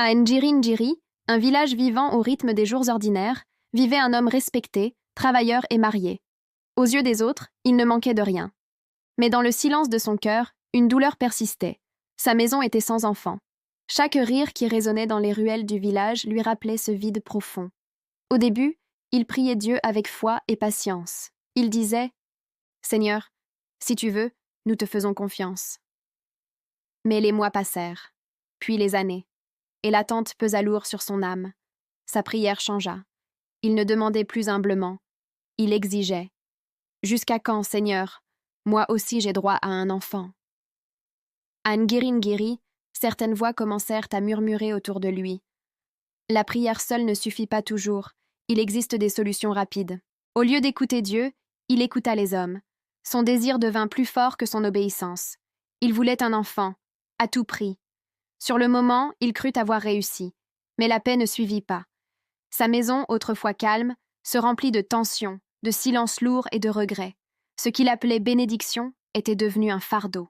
À Njiringiri, un village vivant au rythme des jours ordinaires, vivait un homme respecté, travailleur et marié. Aux yeux des autres, il ne manquait de rien. Mais dans le silence de son cœur, une douleur persistait. Sa maison était sans enfant. Chaque rire qui résonnait dans les ruelles du village lui rappelait ce vide profond. Au début, il priait Dieu avec foi et patience. Il disait « Seigneur, si tu veux, nous te faisons confiance. » Mais les mois passèrent, puis les années, et l'attente pesa lourd sur son âme. Sa prière changea. Il ne demandait plus humblement, il exigeait. « Jusqu'à quand, Seigneur? Moi aussi j'ai droit à un enfant. » À Ngiringiri, certaines voix commencèrent à murmurer autour de lui. La prière seule ne suffit pas toujours, il existe des solutions rapides. Au lieu d'écouter Dieu, il écouta les hommes. Son désir devint plus fort que son obéissance. Il voulait un enfant, à tout prix. Sur le moment, il crut avoir réussi, mais la paix ne suivit pas. Sa maison, autrefois calme, se remplit de tensions, de silences lourds et de regrets. Ce qu'il appelait bénédiction était devenu un fardeau.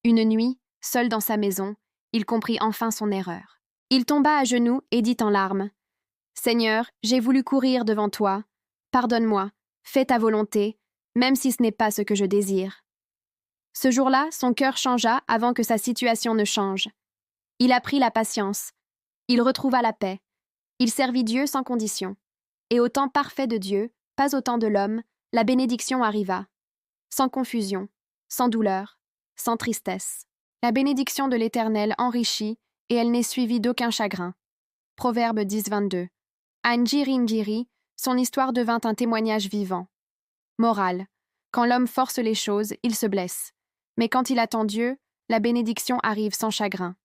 Une nuit, seul dans sa maison, il comprit enfin son erreur. Il tomba à genoux et dit en larmes « Seigneur, j'ai voulu courir devant toi. Pardonne-moi, fais ta volonté, même si ce n'est pas ce que je désire. » Ce jour-là, son cœur changea avant que sa situation ne change. Il apprit la patience. Il retrouva la paix. Il servit Dieu sans condition. Et au temps parfait de Dieu, pas au temps de l'homme, la bénédiction arriva. Sans confusion, sans douleur, sans tristesse. La bénédiction de l'Éternel enrichit, et elle n'est suivie d'aucun chagrin. Proverbe 10-22. À Njiringiri, son histoire devint un témoignage vivant. Morale. Quand l'homme force les choses, il se blesse. Mais quand il attend Dieu, la bénédiction arrive sans chagrin.